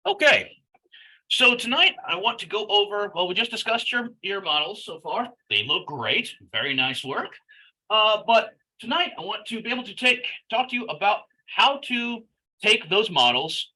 Okay, so tonight I want to go over, well, we just discussed your models so far. They look great, very nice work. But tonight I want to be able to talk to you about how to take those models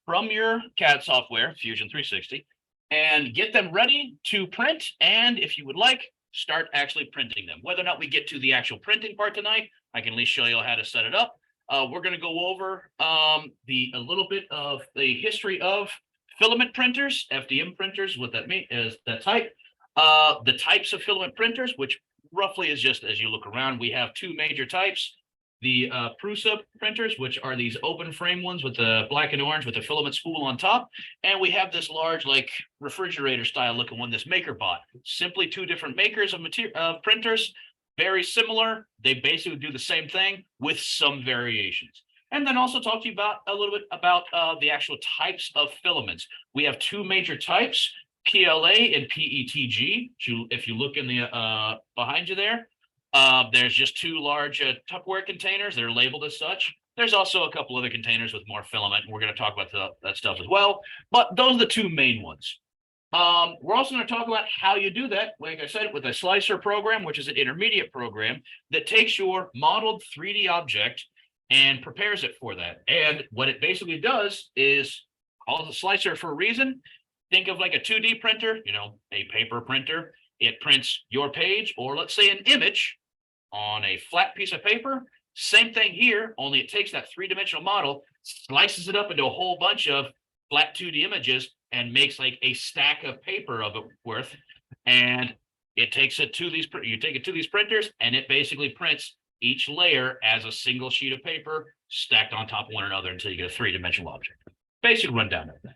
from your CAD software, Fusion 360, and get them ready to print. And if you would like, start actually printing them. Whether or not we get to the actual printing part tonight, I can at least show you how to set it up. We're going to go over a little bit of the history of filament printers, FDM printers, what that means is that type, the types of filament printers, which roughly is just as you look around, we have two major types. The Prusa printers, which are these open frame ones with the black and orange with the filament spool on top. And we have this large, like refrigerator style looking one, this MakerBot. Simply two different makers of printers, very similar. They basically do the same thing with some variations. And then also talk to you about a little bit about the actual types of filaments. We have two major types, PLA and PETG. If you look in the behind you there, there's just two large Tupperware containers that are labeled as such. There's also a couple other containers with more filament, and we're going to talk about that stuff as well. But those are the two main ones. We're also going to talk about how you do that, like I said, with a slicer program, which is an intermediate program that takes your modeled 3D object and prepares it for that. And what it basically does is calls a slicer for a reason. Think of like a 2D printer, a paper printer. It prints your page, or let's say an image on a flat piece of paper. Same thing here, only it takes that three-dimensional model, slices it up into a whole bunch of flat 2D images, and makes like a stack of paper of it worth. And it takes it to these, you take it to these printers, and it basically prints each layer as a single sheet of paper stacked on top of one another until you get a three-dimensional object. Basic rundown of that.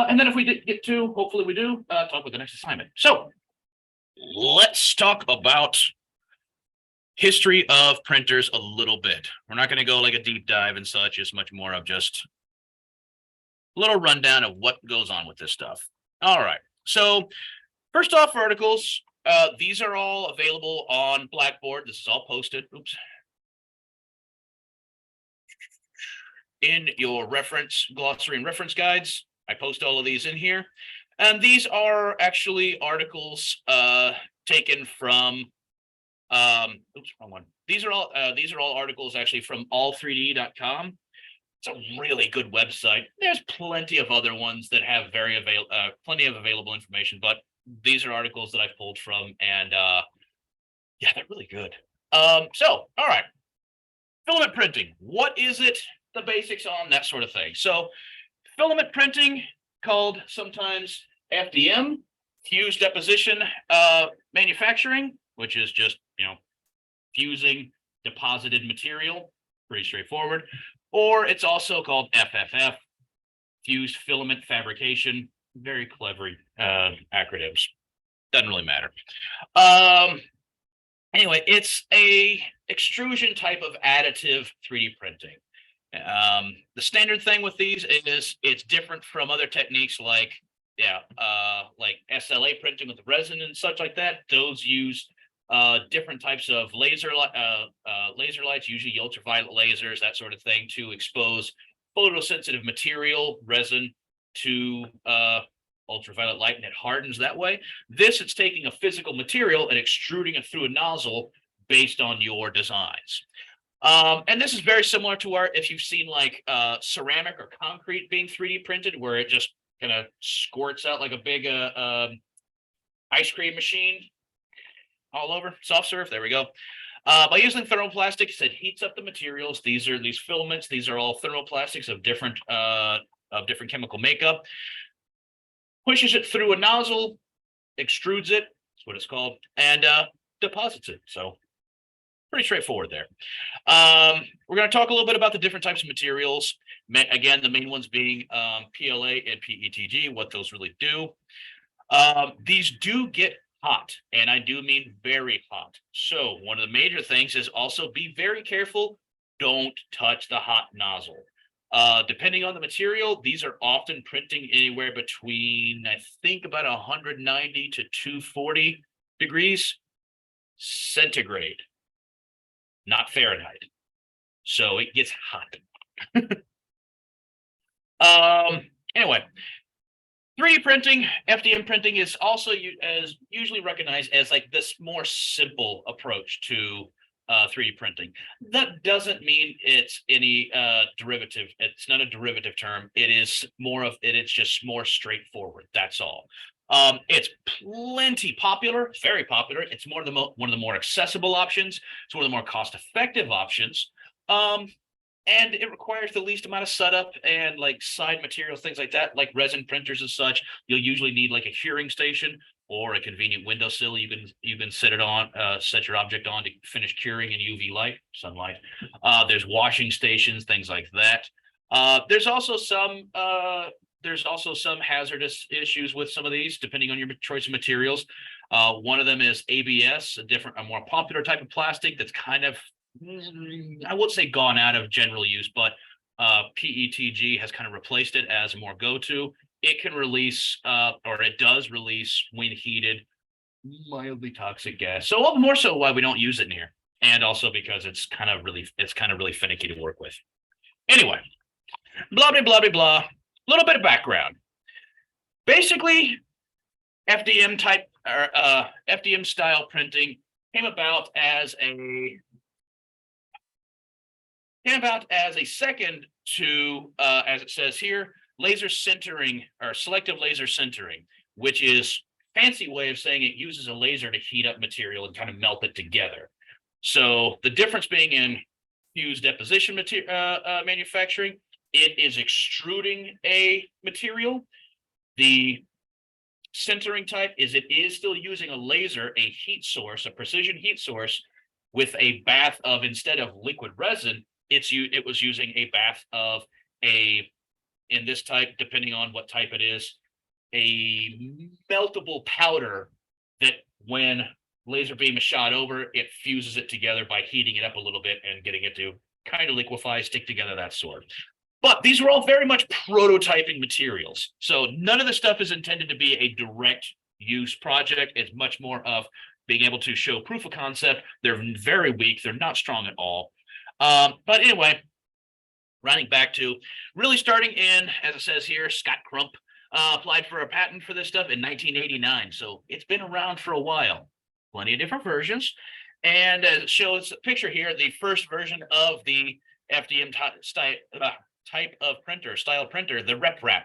And then if we did get to, hopefully we do, talk about the next assignment. So let's talk about history of printers a little bit. We're not going to go like a deep dive and such. It's much more of just a little rundown of what goes on with this stuff. All right. So first off, articles. These are all available on Blackboard. This is all posted. Oops. In your reference glossary and reference guides. I post all of these in here. And these are actually articles taken from oops, wrong one. These are all articles actually from all3d.com. It's a really good website. There's plenty of other ones that have plenty of available information, but these are articles that I've pulled from, and yeah, they're really good. So, all right. Filament printing. What is it? The basics on that sort of thing. So, filament printing, called sometimes FDM, fused deposition manufacturing, which is just, fusing deposited material, pretty straightforward. Or it's also called FFF, fused filament fabrication, very clever acronyms. Doesn't really matter. Anyway, it's a extrusion type of additive 3D printing. The standard thing with these is it's different from other techniques like SLA printing with resin and such like that. Those use different types of laser lights, usually ultraviolet lasers, that sort of thing, to expose photosensitive material, resin, to ultraviolet light, and it hardens that way. This, it's taking a physical material and extruding it through a nozzle based on your designs. And this is very similar to if you've seen like ceramic or concrete being 3D printed, where it just kind of squirts out like a big ice cream machine all over, soft serve. There we go. By using thermoplastics, it heats up the materials. These filaments. These are all thermoplastics of different chemical makeup. Pushes it through a nozzle, extrudes it. That's what it's called, and deposits it. So pretty straightforward there. We're going to talk a little bit about the different types of materials. Again, the main ones being PLA and PETG, what those really do. These do get hot, and I do mean very hot. So one of the major things is also be very careful. Don't touch the hot nozzle. Depending on the material, these are often printing anywhere between, I think, about 190 to 240 degrees centigrade, not Fahrenheit. So it gets hot. Anyway, 3D printing, FDM printing is also as usually recognized as like this more simple approach to 3D printing. That doesn't mean it's any derivative. It's not a derivative term. It is more of it. It's just more straightforward. That's all. It's plenty popular, very popular. It's one of the more accessible options. It's one of the more cost-effective options. And it requires the least amount of setup and like side materials, things like that, like resin printers and such. You'll usually need like a curing station or a convenient windowsill you can set it on, set your object on to finish curing in UV light, sunlight. There's washing stations, things like that. There's also some hazardous issues with some of these, depending on your choice of materials. One of them is ABS, a more popular type of plastic that's kind of, I won't say gone out of general use, but PETG has kind of replaced it as a more go-to. It can release, or it does release, when heated, mildly toxic gas. So all the more so why we don't use it in here, and also because it's kind of really finicky to work with. Anyway, blah blah blah blah blah. A little bit of background. Basically, FDM type or FDM style printing came about as a second to, as it says here, laser sintering or selective laser sintering, which is fancy way of saying it uses a laser to heat up material and kind of melt it together. So the difference being in fused deposition manufacturing, it is extruding a material. The sintering type is it is still using a laser, a heat source, a precision heat source with a bath of, instead of liquid resin, it was using a bath of in this type, depending on what type it is, a meltable powder that when laser beam is shot over, it fuses it together by heating it up a little bit and getting it to kind of liquefy, stick together, that sort. But these were all very much prototyping materials. So none of the stuff is intended to be a direct use project. It's much more of being able to show proof of concept. They're very weak. They're not strong at all. But anyway, running back to really starting in, as it says here, Scott Crump applied for a patent for this stuff in 1989. So it's been around for a while, plenty of different versions. And as it shows a picture here, the first version of the FDM type of printer, style printer, the RepRap.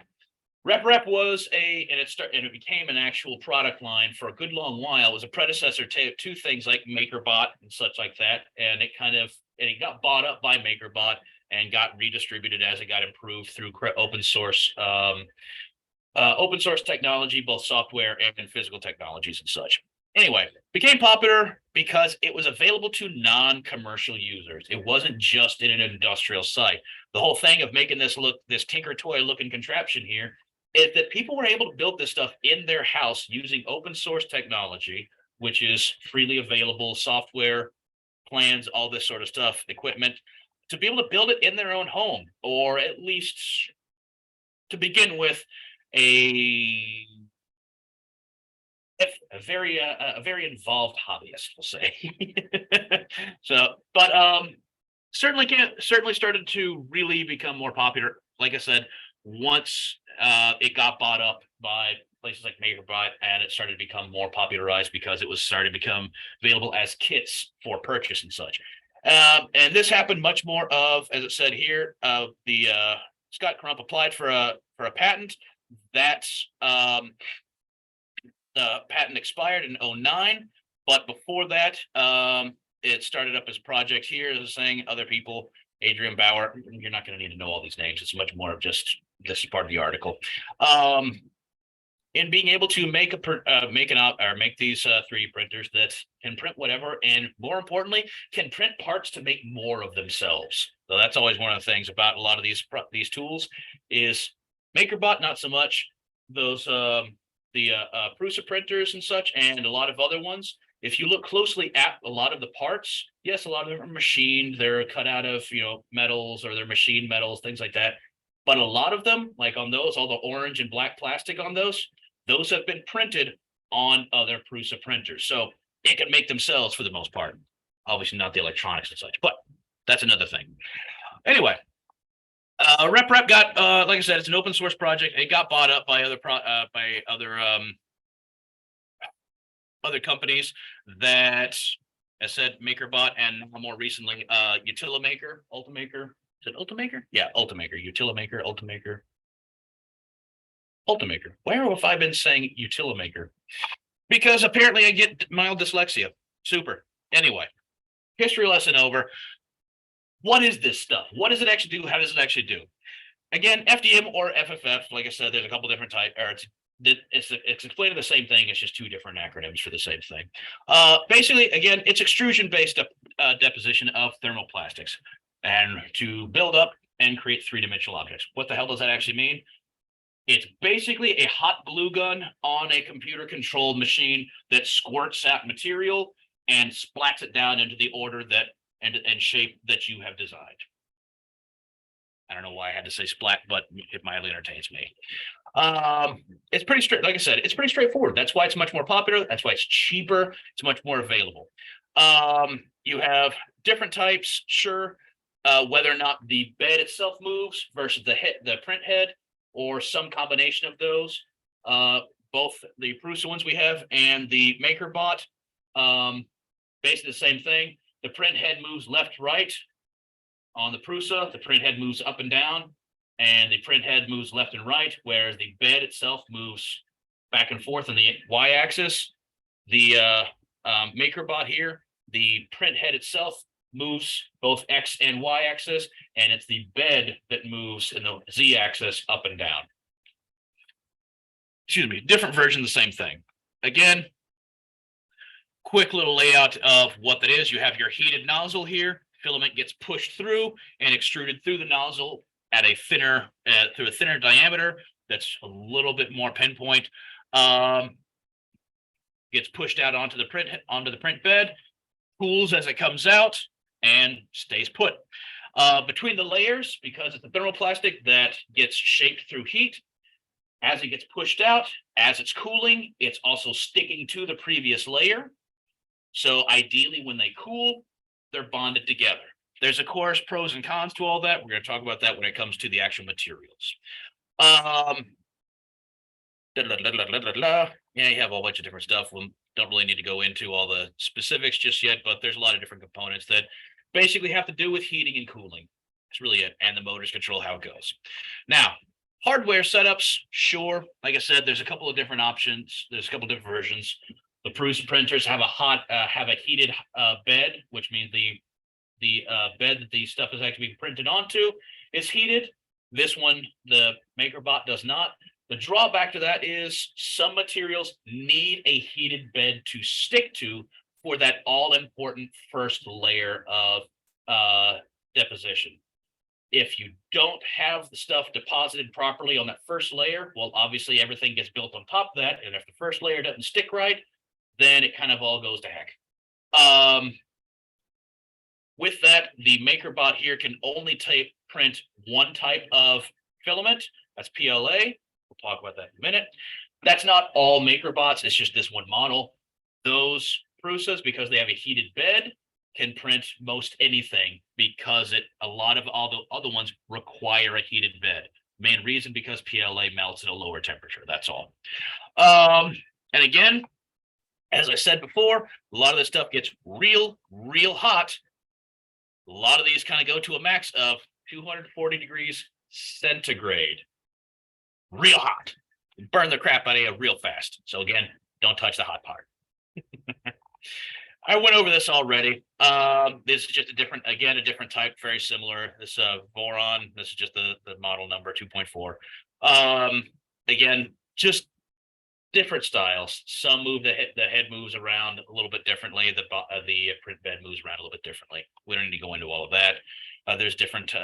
RepRap was and it became an actual product line for a good long while. It was a predecessor to things like MakerBot and such like that. And it got bought up by MakerBot and got redistributed as it got improved through open source technology, both software and physical technologies and such. Anyway, became popular because it was available to non-commercial users. It wasn't just in an industrial site. The whole thing of making this Tinker Toy looking contraption here is that people were able to build this stuff in their house using open source technology, which is freely available software, plans, all this sort of stuff, equipment, to be able to build it in their own home, or at least to begin with a very involved hobbyist, we'll say. So, but certainly started to really become more popular. Like I said, once it got bought up by places like MakerBot, and it started to become more popularized because it was starting to become available as kits for purchase and such. And this happened much more of, as it said here, the Scott Crump applied for a patent. That's the patent expired in 2009, but before that, it started up as a project here, as saying other people, Adrian Bauer. You're not going to need to know all these names. It's much more of just this is part of the article. In being able to make these 3D printers that can print whatever, and more importantly, can print parts to make more of themselves. So that's always one of the things about a lot of these tools is MakerBot, not so much. Those the Prusa printers and such, and a lot of other ones. If you look closely at a lot of the parts, yes, a lot of them are machined. They're cut out of metals, or they're machined metals, things like that. But a lot of them, like on those, all the orange and black plastic on those have been printed on other Prusa printers. So it can make themselves for the most part. Obviously not the electronics and such, but that's another thing. Anyway, RepRap got, like I said, it's an open source project. It got bought up by other companies that, as said, MakerBot, and more recently, Utilimaker, Ultimaker. Is it Ultimaker? Yeah, Ultimaker, Utilimaker, Ultimaker. Where have I been saying Utilimaker? Because apparently I get mild dyslexia. Super. Anyway, history lesson over. What is this stuff? What does it actually do? How does it actually do? Again, FDM or FFF, like I said, there's a couple different types, or it's explaining the same thing. It's just two different acronyms for the same thing. Basically, again, it's extrusion-based deposition of thermoplastics, and to build up and create three-dimensional objects. What the hell does that actually mean? It's basically a hot glue gun on a computer-controlled machine that squirts out material and splats it down into the order that and shape that you have designed. I don't know why I had to say splat, but it mildly entertains me. It's pretty straight. Like I said, it's pretty straightforward. That's why it's much more popular. That's why it's cheaper. It's much more available. You have different types, sure. Whether or not the bed itself moves versus the print head, or some combination of those. Both the Prusa ones we have and the MakerBot, basically the same thing. The print head moves left, right. On the Prusa, the print head moves up and down, and the print head moves left and right, whereas the bed itself moves back and forth on the y-axis. The MakerBot here, the print head itself moves both x and y-axis, and it's the bed that moves in the z-axis up and down. Excuse me, different version of the same thing. Again, quick little layout of what that is. You have your heated nozzle here. Filament gets pushed through and extruded through the nozzle at a thinner, through a thinner diameter that's a little bit more pinpoint. Gets pushed out onto the print bed, cools as it comes out, and stays put. Between the layers, because it's a thermoplastic that gets shaped through heat, as it gets pushed out, as it's cooling, it's also sticking to the previous layer. So ideally, when they cool, they're bonded together. There's, of course, pros and cons to all that. We're going to talk about that when it comes to the actual materials. Yeah, you have a whole bunch of different stuff. We don't really need to go into all the specifics just yet, but there's a lot of different components that basically have to do with heating and cooling. That's really it. And the motors control how it goes. Now, hardware setups, sure. Like I said, there's a couple of different options. There's a couple of different versions. The Prusa printers have a heated bed, which means the bed that the stuff is actually being printed onto is heated. This one, the MakerBot, does not. The drawback to that is some materials need a heated bed to stick to for that all-important first layer of deposition. If you don't have the stuff deposited properly on that first layer, well, obviously everything gets built on top of that. And if the first layer doesn't stick right, then it kind of all goes to heck. With that, the MakerBot here can only print one type of filament. That's PLA. We'll talk about that in a minute. That's not all MakerBots. It's just this one model. Those Prusas, because they have a heated bed, can print most anything because a lot of all the other ones require a heated bed. Main reason because PLA melts at a lower temperature. That's all. And again, as I said before, a lot of this stuff gets real hot. A lot of these kind of go to a max of 240 degrees centigrade. Real hot. Burn the crap out of you real fast. So again, don't touch the hot part. I went over this already. This is just a different type, very similar. This Voron, this is just the model number 2.4. Again, just different styles. Some move the head moves around a little bit differently. The print bed moves around a little bit differently. We don't need to go into all of that. There's different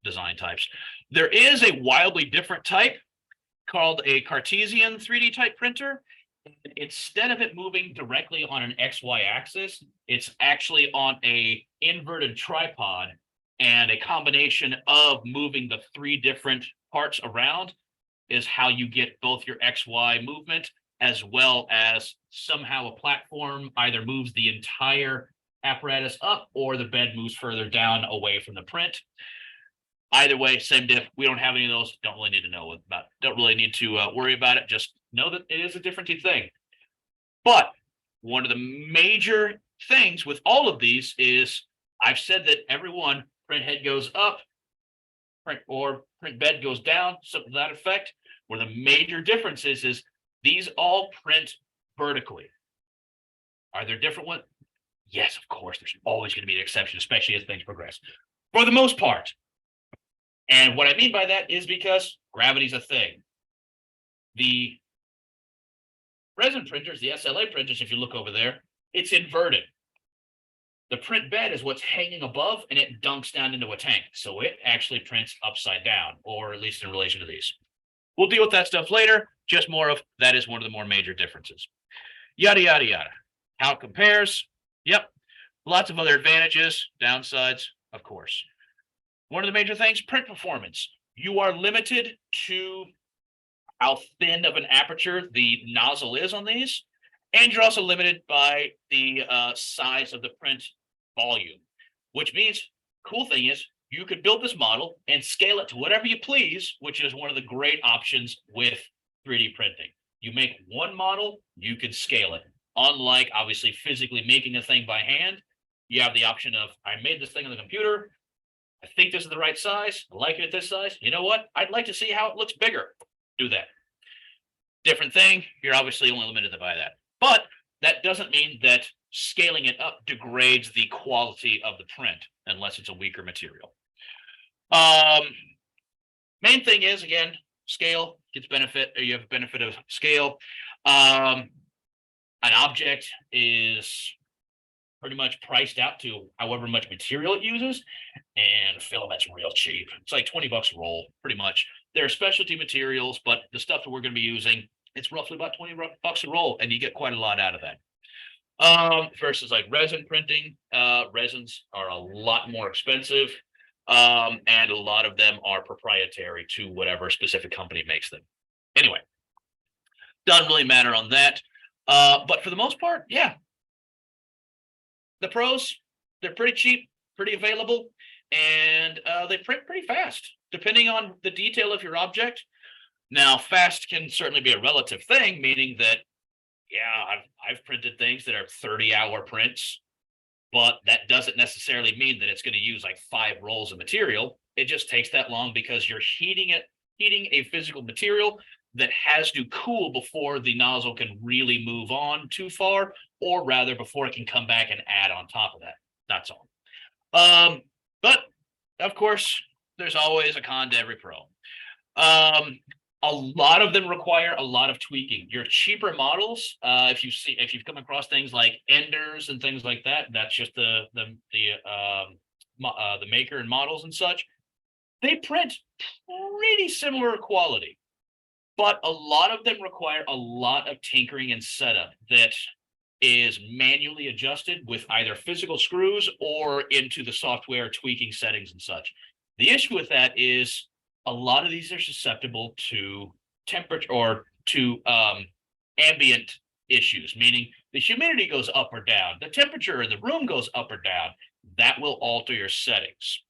design types. There is a wildly different type called a Cartesian 3D type printer. Instead of it moving directly on an XY axis, it's actually on a inverted tripod, and a combination of moving the three different parts around is how you get both your XY movement, as well as somehow a platform either moves the entire apparatus up or the bed moves further down away from the print. Either way, same diff. We don't have any of those. Don't really need to know about. Don't really need to worry about it. Just know that it is a different thing. But one of the major things with all of these is I've said that everyone print head goes up, print bed goes down, something to that effect. Where the major difference is these all print vertically. Are there different ones? Yes, of course. There's always going to be an exception, especially as things progress. For the most part. And what I mean by that is because gravity's a thing. The resin printers, the SLA printers, if you look over there, it's inverted. The print bed is what's hanging above and it dunks down into a tank. So it actually prints upside down, or at least in relation to these. We'll deal with that stuff later. Just more of that is one of the more major differences. Yada, yada, yada. How it compares. Yep. Lots of other advantages, downsides, of course. One of the major things, print performance. You are limited to how thin of an aperture the nozzle is on these. And you're also limited by the size of the print volume, which means cool thing is you could build this model and scale it to whatever you please, which is one of the great options with 3D printing. You make one model, you can scale it. Unlike obviously physically making a thing by hand, you have the option of, I made this thing on the computer. I think this is the right size. I like it at this size. You know what? I'd like to see how it looks bigger. Do that. Different thing. You're obviously only limited by that. But that doesn't mean that scaling it up degrades the quality of the print unless it's a weaker material. Main thing is, again, scale gets benefit, or you have benefit of scale. An object is pretty much priced out to however much material it uses, and filament's real cheap. It's like 20 bucks a roll, pretty much. There are specialty materials, but the stuff that we're going to be using, it's roughly about 20 bucks a roll, and you get quite a lot out of that. Versus like resin printing, resins are a lot more expensive, and a lot of them are proprietary to whatever specific company makes them. Anyway, doesn't really matter on that. But for the most part, yeah. The pros, they're pretty cheap, pretty available, and they print pretty fast, depending on the detail of your object. Now, fast can certainly be a relative thing, meaning that, yeah, I've printed things that are 30-hour prints, but that doesn't necessarily mean that it's going to use like 5 rolls of material. It just takes that long because you're heating a physical material that has to cool before the nozzle can really move on too far, or rather before it can come back and add on top of that. That's all. But of course, there's always a con to every pro. A lot of them require a lot of tweaking. Your cheaper models, if you've come across things like Enders and things like that, that's just the maker and models and such. They print pretty similar quality, but a lot of them require a lot of tinkering and setup that is manually adjusted with either physical screws or into the software tweaking settings and such. The issue with that is a lot of these are susceptible to temperature or to ambient issues, meaning the humidity goes up or down, the temperature in the room goes up or down. That will alter your settings.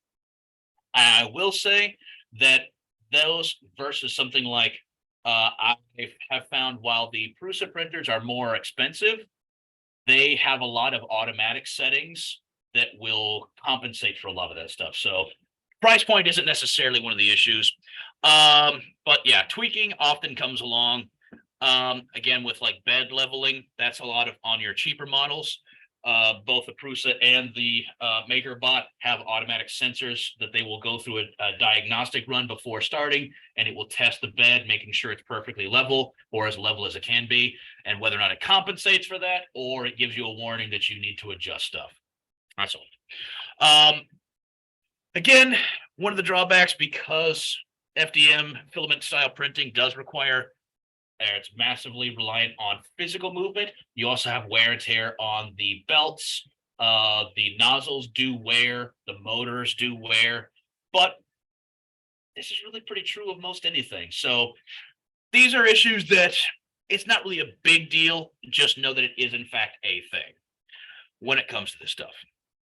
I will say that those versus something like I have found while the Prusa printers are more expensive, they have a lot of automatic settings that will compensate for a lot of that stuff. So price point isn't necessarily one of the issues. But yeah, tweaking often comes along. Again, with like bed leveling, that's a lot of on your cheaper models. Both the Prusa and the MakerBot have automatic sensors that they will go through a diagnostic run before starting, and it will test the bed, making sure it's perfectly level or as level as it can be, and whether or not it compensates for that, or it gives you a warning that you need to adjust stuff. That's all. Again, one of the drawbacks, because FDM filament style printing does require, it's massively reliant on physical movement. You also have wear and tear on the belts. The nozzles do wear, the motors do wear, but this is really pretty true of most anything. So these are issues that it's not really a big deal. Just know that it is in fact a thing when it comes to this stuff.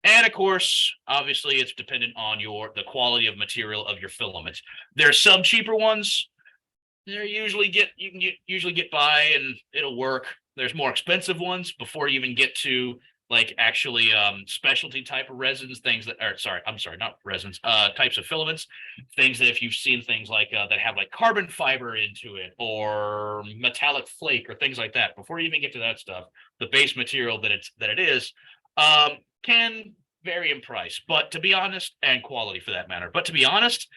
And of course, obviously, it's dependent on the quality of material of your filament. There are some cheaper ones. You can usually get by and it'll work. There's more expensive ones before you even get to like actually specialty type of resins, things that are not resins, types of filaments, things that if you've seen things like that have like carbon fiber into it or metallic flake or things like that. Before you even get to that stuff, the base material that it is can vary in price, but to be honest, and quality for that matter. But to be honest,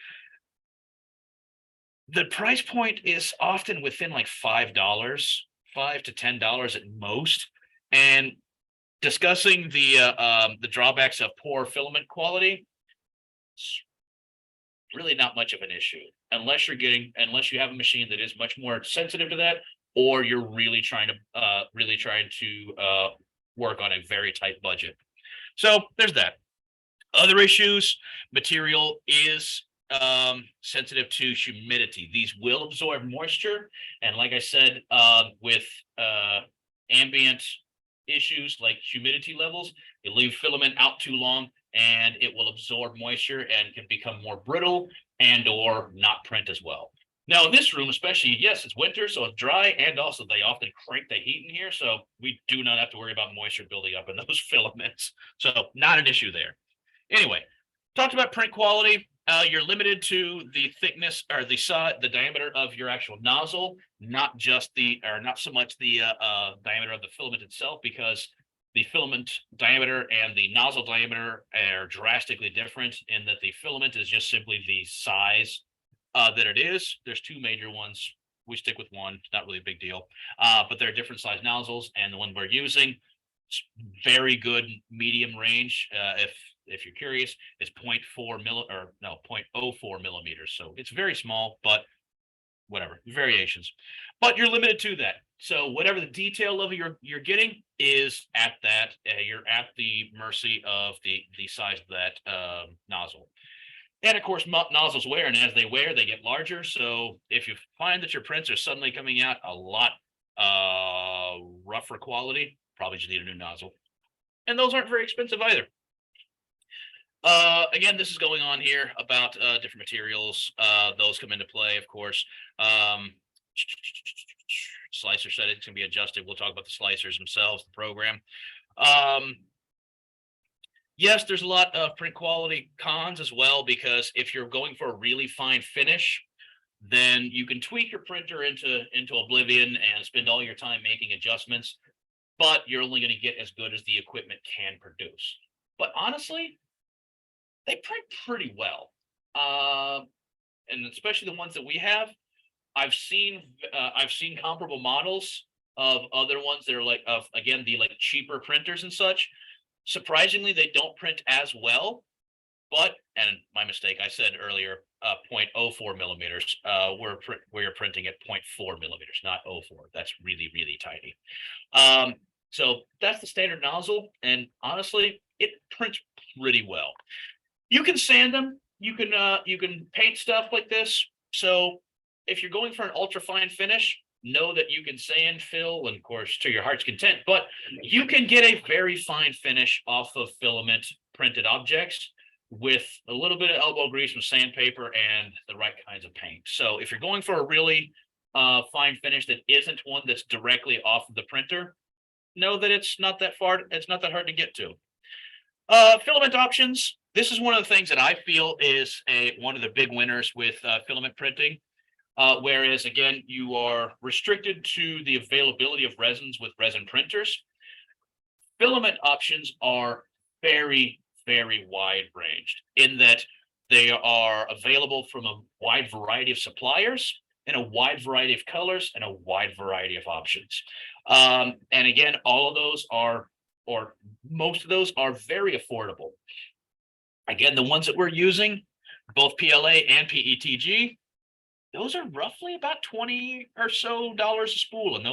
the price point is often within like $5, $5 to $10 at most. And discussing the drawbacks of poor filament quality, it's really not much of an issue unless you have a machine that is much more sensitive to that, or you're really trying to work on a very tight budget. So there's that. Other issues, material is sensitive to humidity. These will absorb moisture, and like I said, with ambient issues like humidity levels, you leave filament out too long and it will absorb moisture and can become more brittle and or not print as well. Now in this room especially, yes, it's winter, so it's dry, and also they often crank the heat in here, so we do not have to worry about moisture building up in those filaments, so not an issue there. Anyway, talked about print quality. You're limited to the thickness or the diameter of your actual nozzle, not so much the diameter of the filament itself, because the filament diameter and the nozzle diameter are drastically different in that the filament is just simply the size that it is. There's two major ones. We stick with one. It's not really a big deal, but there are different size nozzles, and the one we're using, it's very good medium range. If you're curious, it's 0.04 millimeters. So it's very small, but whatever, variations. But you're limited to that. So whatever the detail level you're getting is at that, you're at the mercy of the size of that nozzle. And of course, nozzles wear, and as they wear, they get larger. So if you find that your prints are suddenly coming out a lot rougher quality, probably just need a new nozzle. And those aren't very expensive either. Again, this is going on here about different materials. Those come into play, of course. Slicer settings can be adjusted. We'll talk about the slicers themselves, the program. Yes, there's a lot of print quality cons as well, because if you're going for a really fine finish, then you can tweak your printer into oblivion and spend all your time making adjustments, but you're only going to get as good as the equipment can produce. But honestly, they print pretty well, and especially the ones that we have. I've seen comparable models of other ones that are like the like cheaper printers and such. Surprisingly, they don't print as well. But, and my mistake, I said earlier, 0.04 millimeters. We're printing at 0.4 millimeters, not 0.04. That's really, really tiny. So that's the standard nozzle, and honestly, it prints pretty well. You can sand them. You can paint stuff like this. So if you're going for an ultra fine finish, know that you can sand, fill, and of course to your heart's content, but you can get a very fine finish off of filament printed objects with a little bit of elbow grease and sandpaper and the right kinds of paint. So if you're going for a really fine finish that isn't one that's directly off of the printer, know that it's not that hard to get to. Filament options. This is one of the things that I feel is one of the big winners with filament printing. Whereas again, you are restricted to the availability of resins with resin printers. Filament options are very, very wide ranged in that they are available from a wide variety of suppliers in a wide variety of colors and a wide variety of options. And again, all of those are, or most of those are very affordable. Again, the ones that we're using, both PLA and PETG, those are roughly about $20 or so a spool. And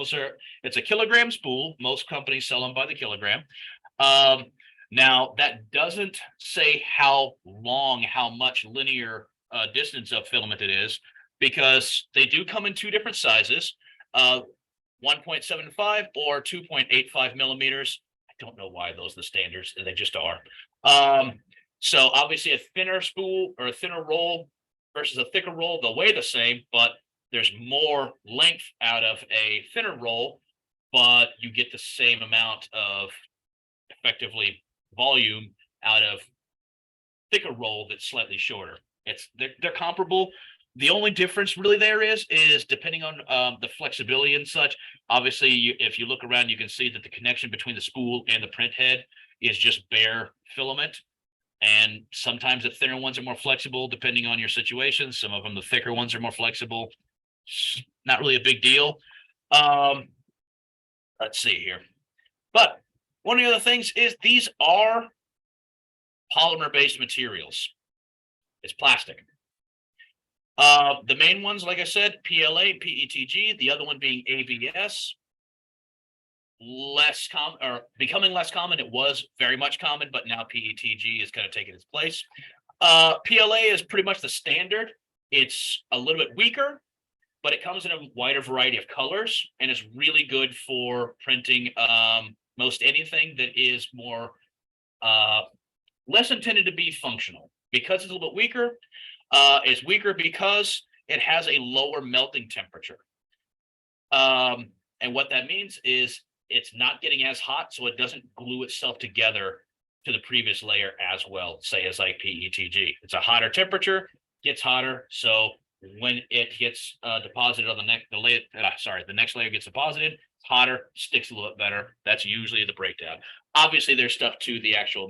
it's a kilogram spool. Most companies sell them by the kilogram. Now that doesn't say how much linear distance of filament it is, because they do come in two different sizes, 1.75 or 2.85 millimeters. I don't know why those are the standards. They just are. So obviously a thinner spool or a thinner roll versus a thicker roll, they'll weigh the same, but there's more length out of a thinner roll, but you get the same amount of effectively volume out of thicker roll that's slightly shorter. They're comparable. The only difference really there is depending on the flexibility and such. Obviously, if you look around, you can see that the connection between the spool and the print head is just bare filament. And sometimes the thinner ones are more flexible depending on your situation. Some of them, the thicker ones, are more flexible. Not really a big deal. Let's see here. But one of the other things is these are polymer-based materials. It's plastic. The main ones, like I said, PLA, PETG, the other one being ABS. Less common, or becoming less common. It was very much common, but now PETG is kind of taking its place. PLA is pretty much the standard. It's a little bit weaker, but it comes in a wider variety of colors and is really good for printing most anything that is more less intended to be functional. Because it's a little bit weaker, it's weaker because it has a lower melting temperature. And what that means is it's not getting as hot, so it doesn't glue itself together to the previous layer as well, say as like PETG. It's a hotter temperature, gets hotter, so when it gets deposited on the next layer gets deposited, it's hotter, sticks a little bit better. That's usually the breakdown. Obviously, there's stuff to the actual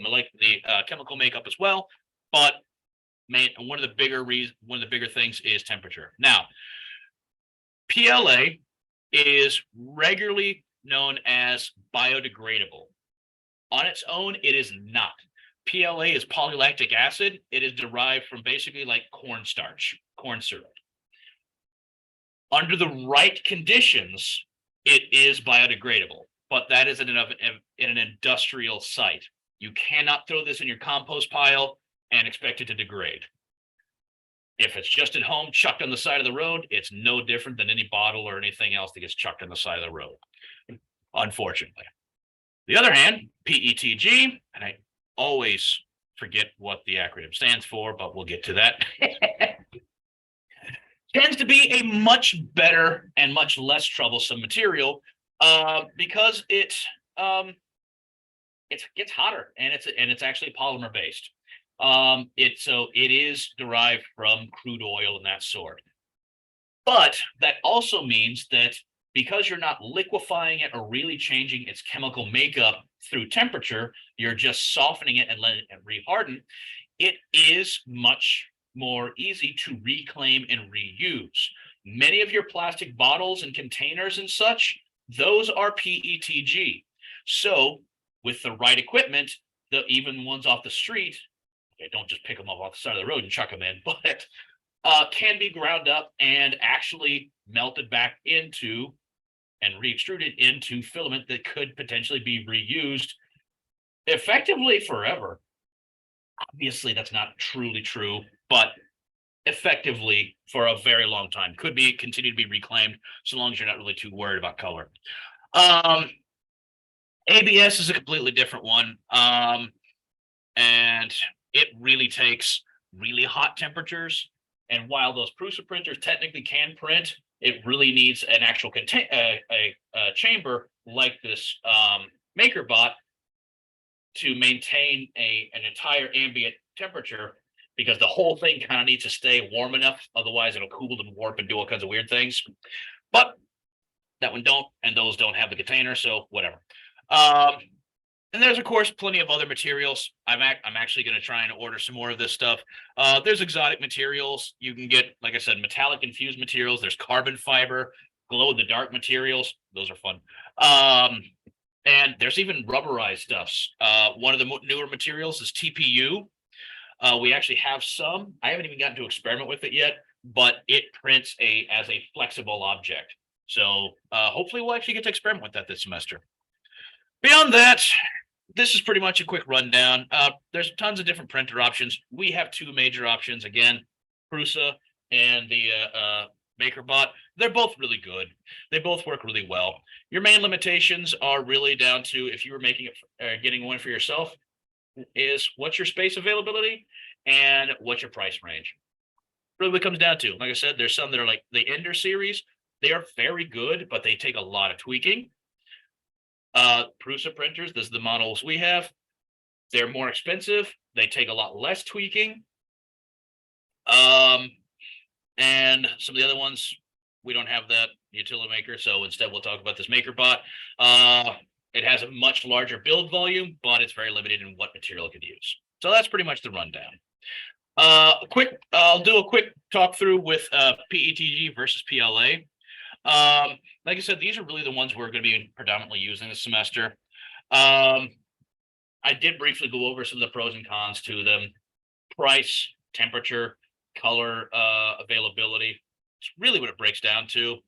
chemical makeup as well, but one of the bigger things is temperature. Now, PLA is regularly known as biodegradable. On its own, it is not. PLA is polylactic acid. It is derived from basically like cornstarch, corn syrup. Under the right conditions, it is biodegradable, but that is in an industrial site. You cannot throw this in your compost pile and expect it to degrade. If it's just at home, chucked on the side of the road, it's no different than any bottle or anything else that gets chucked on the side of the road, unfortunately. The other hand, PETG, and I always forget what the acronym stands for, but we'll get to that, tends to be a much better and much less troublesome material because it gets hotter and it's actually polymer based. It is derived from crude oil and that sort. But that also means that because you're not liquefying it or really changing its chemical makeup through temperature, you're just softening it and letting it reharden, it is much more easy to reclaim and reuse. Many of your plastic bottles and containers and such, those are PETG. So with the right equipment, even ones off the street, don't just pick them up off the side of the road and chuck them in, but can be ground up and actually melted back into and re-extruded into filament that could potentially be reused effectively forever. Obviously, that's not truly true, but effectively for a very long time. Could be continue to be reclaimed so long as you're not really too worried about color. ABS is a completely different one. And it really takes really hot temperatures. And while those Prusa printers technically can print, it really needs an actual chamber like this MakerBot to maintain an entire ambient temperature, because the whole thing kind of needs to stay warm enough. Otherwise, it'll cool and warp and do all kinds of weird things. But that one don't, and those don't have the container, so whatever. And there's, of course, plenty of other materials. I'm actually going to try and order some more of this stuff. There's exotic materials. You can get, like I said, metallic infused materials. There's carbon fiber, glow-in-the-dark materials. Those are fun. And there's even rubberized stuffs. One of the newer materials is TPU. We actually have some. I haven't even gotten to experiment with it yet, but it prints as a flexible object. So hopefully we'll actually get to experiment with that this semester. Beyond that, this is pretty much a quick rundown. There's tons of different printer options. We have two major options, again, Prusa and the MakerBot. They're both really good. They both work really well. Your main limitations are really down to if you were making it, getting one for yourself, is what's your space availability and what's your price range. Really what it comes down to. Like I said, there's some that are like the Ender series. They are very good, but they take a lot of tweaking. Prusa printers, this is the models we have. They're more expensive. They take a lot less tweaking. And some of the other ones, we don't have that utility maker. So instead we'll talk about this MakerBot. It has a much larger build volume, but it's very limited in what material it could use. So that's pretty much the rundown. I'll do a quick talk through with PETG versus PLA. Like I said, these are really the ones we're going to be predominantly using this semester. I did briefly go over some of the pros and cons to them. Price, temperature, color, availability. It's really what it breaks down to.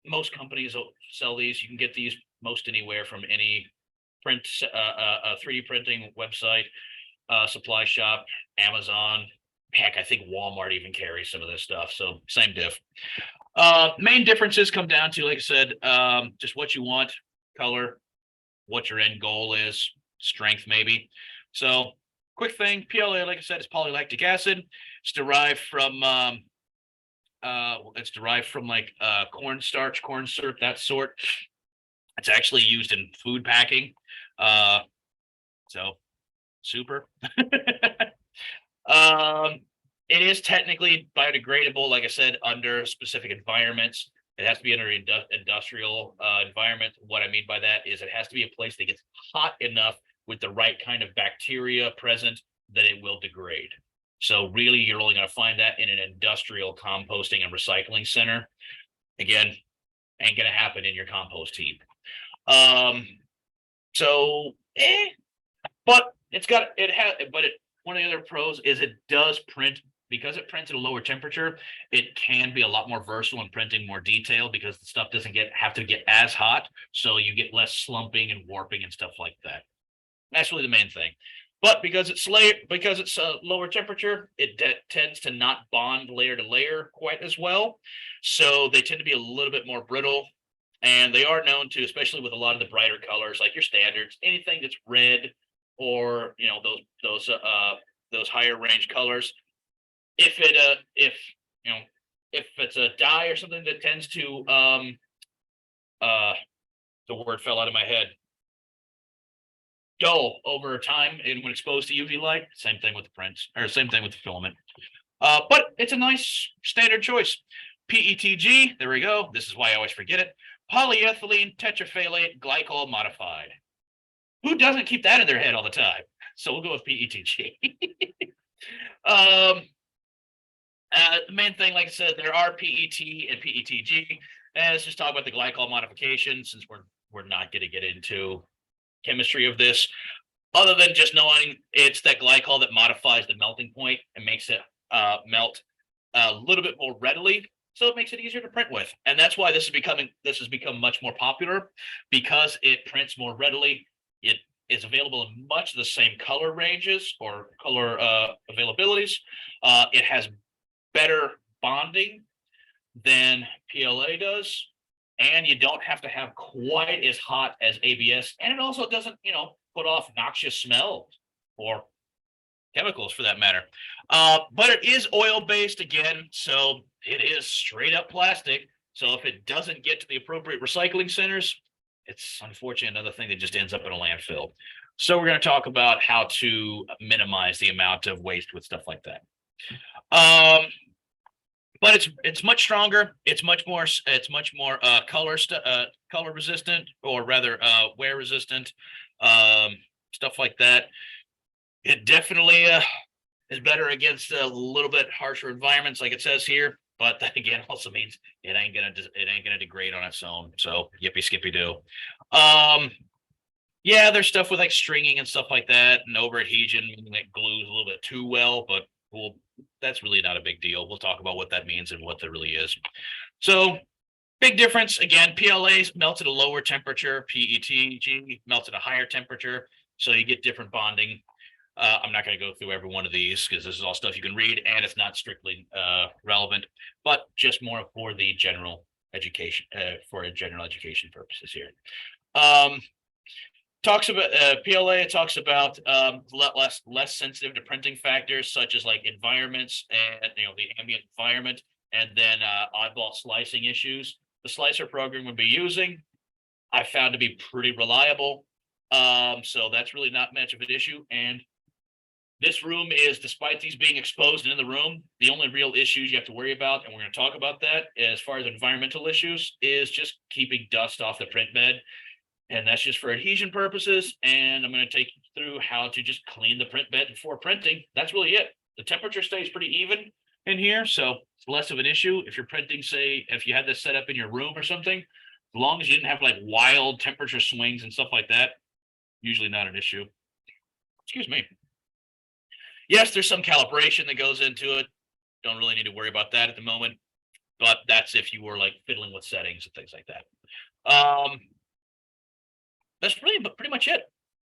Most companies will sell these. You can get these most anywhere from any print, 3D printing website, supply shop, Amazon. Heck, I think Walmart even carries some of this stuff. So same diff. Main differences come down to, like I said, just what you want, color, what your end goal is, strength maybe. So quick thing, PLA, like I said, is polylactic acid. It's derived from like cornstarch, corn syrup, that sort. It's actually used in food packing. So super. It is technically biodegradable, like I said, under specific environments. It has to be under industrial environment. What I mean by that is it has to be a place that gets hot enough with the right kind of bacteria present that it will degrade. So really, you're only going to find that in an industrial composting and recycling center. Again, ain't going to happen in your compost heap. But one of the other pros is it does print. Because it prints at a lower temperature, it can be a lot more versatile in printing more detail because the stuff doesn't have to get as hot. So you get less slumping and warping and stuff like that. That's really the main thing. But because it's a lower temperature, it tends to not bond layer to layer quite as well. So they tend to be a little bit more brittle. And they are known to, especially with a lot of the brighter colors, like your standards, anything that's red or those higher range colors. If it's a dye or something that tends to the word fell out of my head, dull over time and when exposed to UV light, same thing with the prints, or same thing with the filament. But it's a nice standard choice. PETG, there we go. This is why I always forget it. Polyethylene tetraphthalate glycol modified. Who doesn't keep that in their head all the time? So we'll go with PETG. The main thing, like I said, there are PET and PETG. And let's just talk about the glycol modification, since we're not going to get into chemistry of this, other than just knowing it's that glycol that modifies the melting point and makes it melt a little bit more readily. So it makes it easier to print with. And that's why this has become much more popular, because it prints more readily. It is available in much of the same color ranges or color availabilities. It has better bonding than PLA does, and you don't have to have quite as hot as ABS, and it also doesn't put off noxious smells or chemicals for that matter. But it is oil based again, so it is straight up plastic. So if it doesn't get to the appropriate recycling centers, it's unfortunately another thing that just ends up in a landfill. So we're going to talk about how to minimize the amount of waste with stuff like that. But it's much stronger. It's much more color resistant, or rather wear resistant, stuff like that. It definitely is better against a little bit harsher environments, like it says here. But that again also means it ain't gonna degrade on its own. So yippee skippy do. Yeah, there's stuff with like stringing and stuff like that, and over adhesion that glues a little bit too well, but that's really not a big deal. We'll talk about what that means and what that really is. So big difference again, PLA melts at a lower temperature, PETG melts at a higher temperature, so you get different bonding. I'm not going to go through every one of these because this is all stuff you can read, and it's not strictly relevant, but just more for the general education, for general education purposes here. Talks about PLA. It talks about less sensitive to printing factors such as like environments and the ambient environment, and then oddball slicing issues. The slicer program we'll be using, I found to be pretty reliable. So that's really not much of an issue. And this room is, despite these being exposed in the room, the only real issues you have to worry about, and we're going to talk about that as far as environmental issues, is just keeping dust off the print bed. And that's just for adhesion purposes. And I'm going to take you through how to just clean the print bed before printing. That's really it. The temperature stays pretty even in here, so it's less of an issue. If you're printing, say, if you had this set up in your room or something, as long as you didn't have like wild temperature swings and stuff like that, usually not an issue. Excuse me. Yes, there's some calibration that goes into it. Don't really need to worry about that at the moment, but that's if you were like fiddling with settings and things like that. That's really pretty much it.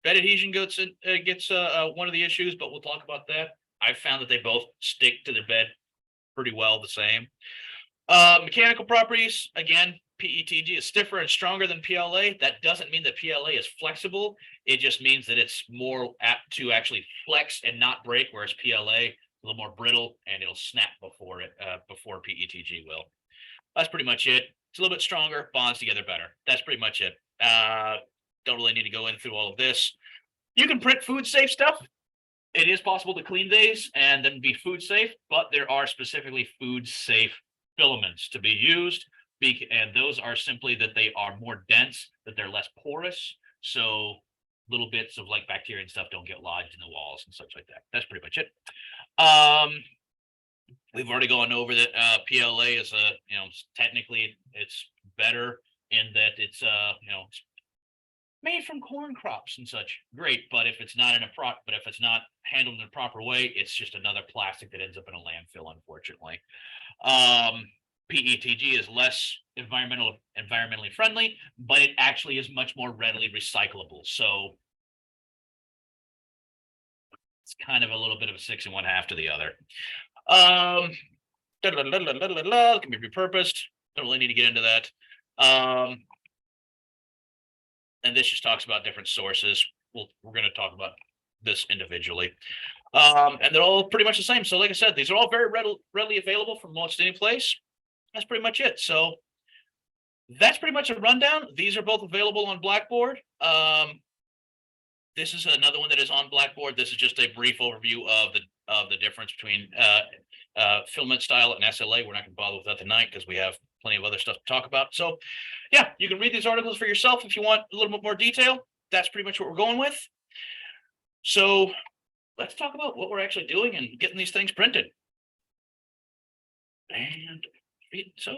Bed adhesion gets one of the issues, but we'll talk about that. I found that they both stick to the bed pretty well the same. Mechanical properties, again, PETG is stiffer and stronger than PLA. That doesn't mean that PLA is flexible. It just means that it's more apt to actually flex and not break, whereas PLA is a little more brittle and it'll snap before PETG will. That's pretty much it. It's a little bit stronger, bonds together better. That's pretty much it. Don't really need to go in through all of this. You can print food safe stuff. It is possible to clean these and then be food safe, but there are specifically food safe filaments to be used. And those are simply that they are more dense, that they're less porous. So little bits of like bacteria and stuff don't get lodged in the walls and such like that. That's pretty much it. We've already gone over that PLA is technically it's better in that it's made from corn crops and such. Great, but if it's not if it's not handled in a proper way, it's just another plastic that ends up in a landfill, unfortunately. PETG is less environmentally friendly, but it actually is much more readily recyclable. So it's kind of a little bit of a 6 and 1/2 to the other. Can be repurposed. Don't really need to get into that. And this just talks about different sources. We're going to talk about this individually. And they're all pretty much the same. So like I said, these are all very readily available from most any place. That's pretty much it. So that's pretty much a rundown. These are both available on Blackboard. This is another one that is on Blackboard. This is just a brief overview of the difference between filament style and SLA. We're not going to bother with that tonight because we have plenty of other stuff to talk about. So yeah, you can read these articles for yourself if you want a little bit more detail. That's pretty much what we're going with. So let's talk about what we're actually doing and getting these things printed. And so